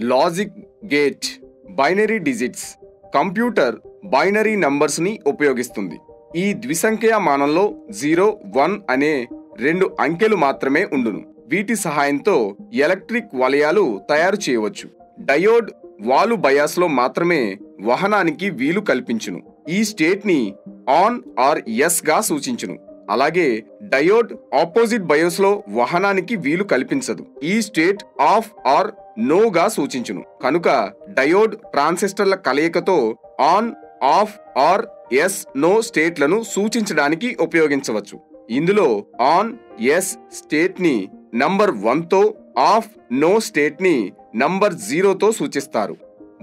Logic gate, binary digits. Computer binary నంబర్స్ని ఉపయోగిస్తుంది. ఈ ద్విసంఖ్యామానంలో 0, 1 అనే 2 అంకెలు మాత్రమే ఉండును. వీటి సహాయంతో ఎలక్ట్రిక్ వలయాలు తయారు చేయవచ్చు. డయోడ్ వాలు బయాస్లో మాత్రమే వహనానికి వీలు కల్పించును. ఈ స్టేట్ని ఆన్ ఆర్ ఎస్ గా సూచించును. అలాగే డయోడ్ ఆపోజిట్ బయోస్లో వహనానికి వీలు కల్పించదు. ఈ స్టేట్ ఆఫ్ ఆర్ నో గా సూచించును. కనుక డయోడ్ ట్రాన్సిస్టర్ల కలయికతో on, off or yes, no స్టేట్లను సూచించడానికి ఉపయోగించవచ్చు. ఇందులో ఆన్, ఎస్ స్టేట్ ని నంబర్ 1తో, ఆఫ్, నో స్టేట్ ని నంబర్ 0తో సూచిస్తారు.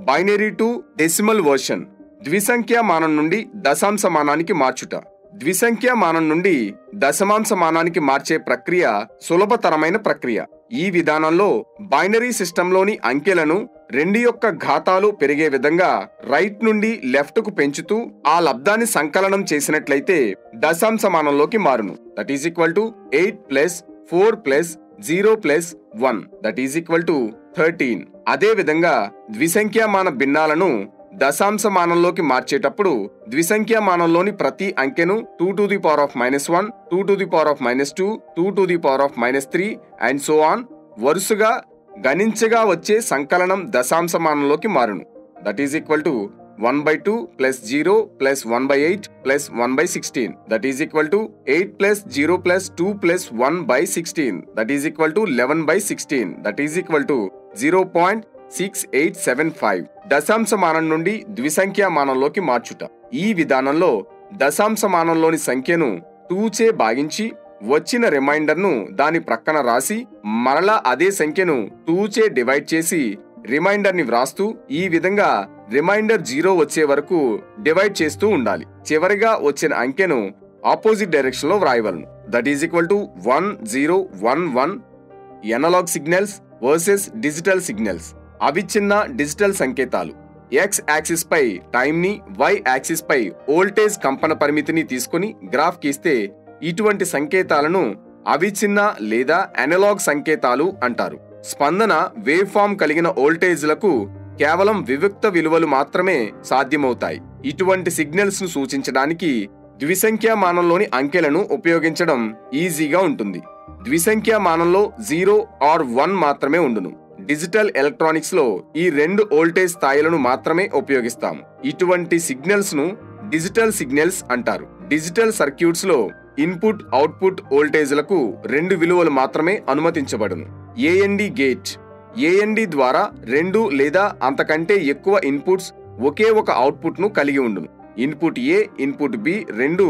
బైనరీ టు డెసిమల్ వర్షన్, ద్విసంఖ్యామానం నుండి దశాంశమానానికి మార్చుట. ద్విసంఖ్యామానం నుండి దశమాంశమానానికి మార్చే ప్రక్రియ సులభతరమైన ప్రక్రియ. ఈ విధానంలో బైనరీ సిస్టంలోని అంకెలను 2 యొక్క ఘాతాలు పెరిగే విధంగా రైట్ నుండి లెఫ్ట్ కు పెంచుతూ ఆ లబ్ధాన్ని సంకలనం చేసినట్లయితే దశాంశమానంలోకి మారును. That is equal to 8 plus 4 plus 0 plus 1 that is equal to 13. అదే విధంగా ద్విసంఖ్యామాన భిన్నాలను దశాంశమానంలోకి మార్చేటప్పుడు ద్విసంఖ్యామానంలోని ప్రతి అంకెను 2 to the power of -1, 2 to the power of -2, 2 to the power of -3 and so on వరుసగా గణించగా వచ్చే సంకలనం దశాంశమానంలోకి మారును. That is equal to 1/2 plus 0 plus 1/8 plus 1/16 that is equal to 8 plus 0 plus 2 plus 1/16 that is equal to 11/16 that is equal to 0.6875. దశాంశమానం నుండి ద్విసంఖ్యామానంలోకి మార్చుట. ఈ విధానంలో దశాంశమానంలోని సంఖ్యను 2 చే భాగించి వచ్చిన రిమైండర్ను దాని ప్రక్కన రాసి మరలా అదే సంఖ్యను 2 చే డివైడ్ చేసి రిమైండర్ ని వ్రాస్తూ ఈ విధంగా రిమైండర్ 0 వచ్చే వరకు డివైడ్ చేస్తూ ఉండాలి. చివరిగా వచ్చిన అంకెను ఆపోజిట్ డైరెక్షన్ లో వ్రాయవలను. That is equal to 1 0 1 1. Analog signals versus digital signals. అవిచ్ఛిన్న డిజిటల్ సంకేతాలు. ఎక్స్ యాక్సిస్ పై టైం ని, వై యాక్సిస్ పై వోల్టేజ్ కంపన పరిమితిని తీసుకుని గ్రాఫ్ గీస్తే ఇటువంటి సంకేతాలను అవిచ్ఛిన్న లేదా అనలాగ్ సంకేతాలు అంటారు. స్పందన వేవ్ ఫామ్ కలిగిన వోల్టేజ్లకు కేవలం వివిక్త విలువలు మాత్రమే సాధ్యమవుతాయి. ఇటువంటి సిగ్నల్స్ ను సూచించడానికి ద్విసంఖ్యామానంలోని అంకెలను ఉపయోగించడం ఈజీగా ఉంటుంది. ద్విసంఖ్యామానంలో 0 ఆర్ 1 మాత్రమే ఉండును. డిజిటల్ ఎలక్ట్రానిక్స్ లో ఈ 2 వోల్టేజ్ స్థాయిలను మాత్రమే ఉపయోగిస్తాము. ఇటువంటి సిగ్నల్స్ ను డిజిటల్ సిగ్నల్స్ అంటారు. డిజిటల్ సర్క్యూట్స్ లో ఇన్పుట్ అవుట్పుట్ వోల్టేజ్లకు 2 విలువలు మాత్రమే అనుమతించబడును. AND gate. ఏఎన్డి ద్వారా 2 లేదా అంతకంటే ఎక్కువ ఇన్పుట్స్ ఒకే ఒక అవుట్పుట్ ను కలిగి ఉండును. ఇన్పుట్ ఏ, ఇన్పుట్ బి రెండూ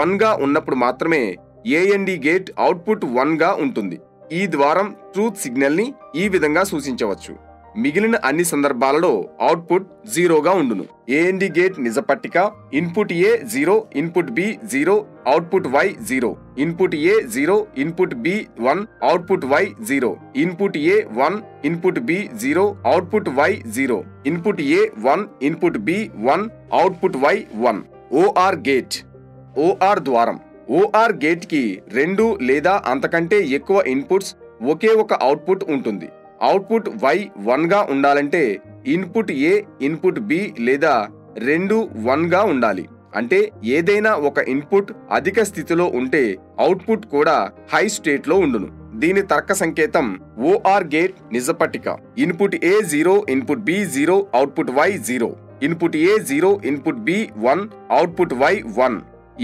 1 గా ఉన్నప్పుడు మాత్రమే ఏఎన్డి గేట్ అవుట్పుట్ 1 గా ఉంటుంది. ఈ ద్వారం ట్రూత్ సిగ్నల్ ని ఈ విధంగా సూచించవచ్చు. మిగిలిన అన్ని సందర్భాలలో అవుట్పుట్ 0 గా ఉండును. ఏఎన్డి గేట్ నిజ పట్టిక. Input A 0, input B 0, output Y 0. Input A 0, input B 1, output Y 0. Input A 1, input B 0, output Y 0. Input A 1, input B 1, output Y 1. OR gate. OR ద్వారం. ఓఆర్ గేట్ కి 2 లేదా అంతకంటే ఎక్కువ inputs ఒకే ఒక output ఉంటుంది. Output Y 1 గా ఉండాలంటే input ఏ, input B లేదా 2 1 గా ఉండాలి. అంటే ఏదైనా ఒక ఇన్పుట్ అధిక స్థితిలో ఉంటే అవుట్పుట్ కూడా హై స్టేట్ లో ఉండును. దీని తర్క సంకేతం ఓఆర్ గేట్ నిజ పట్టిక. Input A 0, input B 0, output Y 0. Input A 0, input B 1, output Y 1.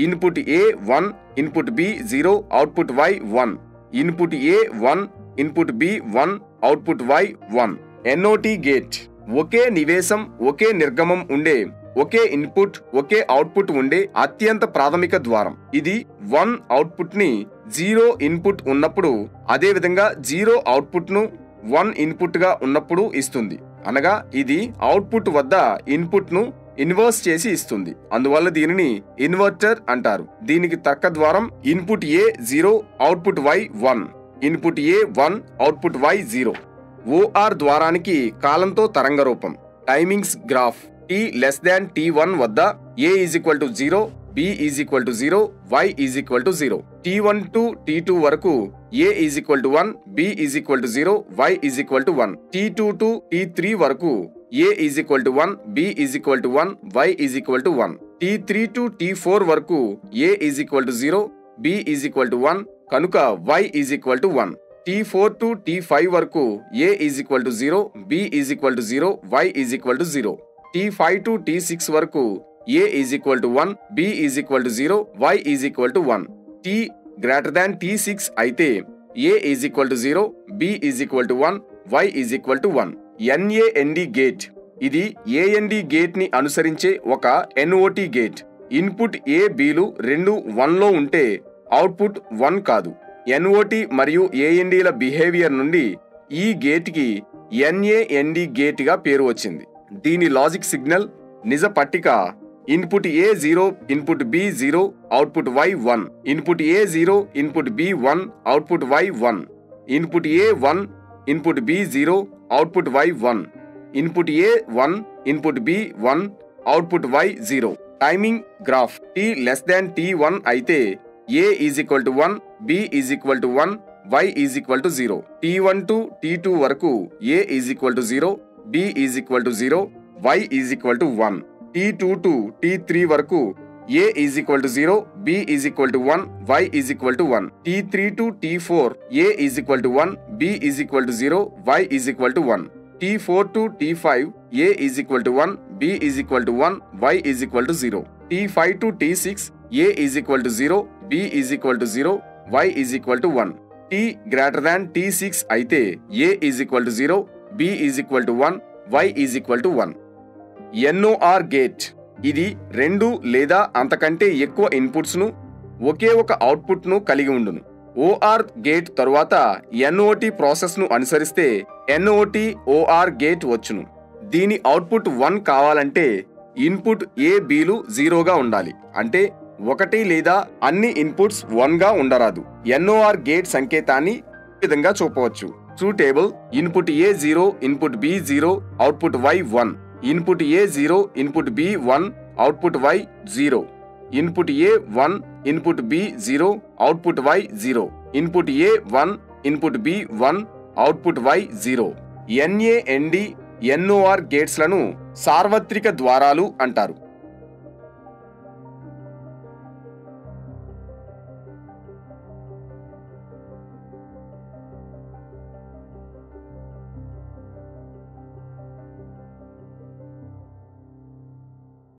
Input A 1, input B 0, output Y 1. Input A 1, input B 1, output Y 1. NOT gate. ఒకే నివేశం, ఒకే నిర్గమం ఉండే, ఒకే ఇన్పుట్, ఒకే అవుట్పుట్ ఉండే అత్యంత ప్రాథమిక ద్వారం. ఇది 1 అవుట్పుట్ ని 0 ఇన్పుట్ ఉన్నప్పుడు, అదే విధంగా 0 అవుట్పుట్ ను 1 ఇన్పుట్ గా ఉన్నప్పుడు ఇస్తుంది. అనగా ఇది అవుట్పుట్ వద్ద ఇన్పుట్ ను ఇన్వర్స్ చేసి ఇస్తుంది. అందువల్ల దీనిని ఇన్వర్టర్ అంటారు. దీనికి తర్క ద్వారం input A 0, output Y 1. Input A 1, output Y 0. OR ద్వారానికి కాలంతో తరంగ రూపం. Timings graph. t t1 వద్ద a = 0, b is equal to 0, y is equal to 0. t1 to t2 వరకు a is equal to 1, b is equal to 0, y is equal to 1. t2 to t3 వరకు a is equal to 1, b is equal to 1, y is equal to 1. t3 to t4 వరకు a is equal to 0, b is equal to 1, కనుక y is equal to 1. t4 to t5 వరకు a is equal to 0, b is equal to 0, y is equal to 0. t5 to t6 వరకు a is equal to 1, b is equal to 0, y is equal to 1. t greater than t6 అయితే a is equal to 0, b is equal to 1, y is equal to 1. NAND gate ఇది AND gate ని అనుసరించే ఒక NOT gate. Input A, Bలు రెండు 1లో ఉంటే output 1 కాదు. NOT మరియు AND ల బిహేవియర్ నుండి ఈ గేట్ కి NAND గేట్ గా పేరు వచ్చింది. దీని లాజిక్ సిగ్నల్ నిజ పట్టిక input A 0, input B 0, output Y 1, input A 0, input B 1, output Y 1, input A 1, input B 0, output Y 1, input A 1, input B 1, output Y 0. Timing graph t less than t1 అయితే a is equal to 1, b is equal to 1, y is equal to 0. t1 to t2 వరకు a is equal to 0, b is equal to 0, y is equal to 1. t2 to t3 వరకు a is equal to 0, b is equal to 1, y is equal to 1. t3 to t4 a is equal to 1, b is equal to 0, y is equal to 1. t4 to t5 a is equal to 1, b is equal to 1, y is equal to 0. t5 to t6 a is equal to 0, b is equal to 0, y is equal to 1. t greater than t6 అయితే a is equal to 0, b is equal to 1, y is equal to 1. NOR gate ఇది రెండు లేదా అంతకంటే ఎక్కువ inputs ను ఒకే ఒక output ను కలిగి ఉండును. OR గేట్ తరువాత NOT ప్రాసెస్ ను అనుసరిస్తే NOT OR గేట్ వచ్చును. దీని అవుట్పుట్ 1 కావాలంటే ఇన్పుట్ A, Bలు 0గా ఉండాలి. అంటే ఒకటి లేదా అన్ని ఇన్పుట్స్ 1గా ఉండరాదు. NOR గేట్ సంకేతాన్ని ఈ విధంగా చూపవచ్చు. Truth table input A 0, input B 0, output Y 1, input A 0, input B 1, output Y 0, input A 1, input B 0, output Y 0, input A 1, input B 1, output Y 0. NAND NOR gates లను సార్వత్రిక ద్వారాలు అంటారు.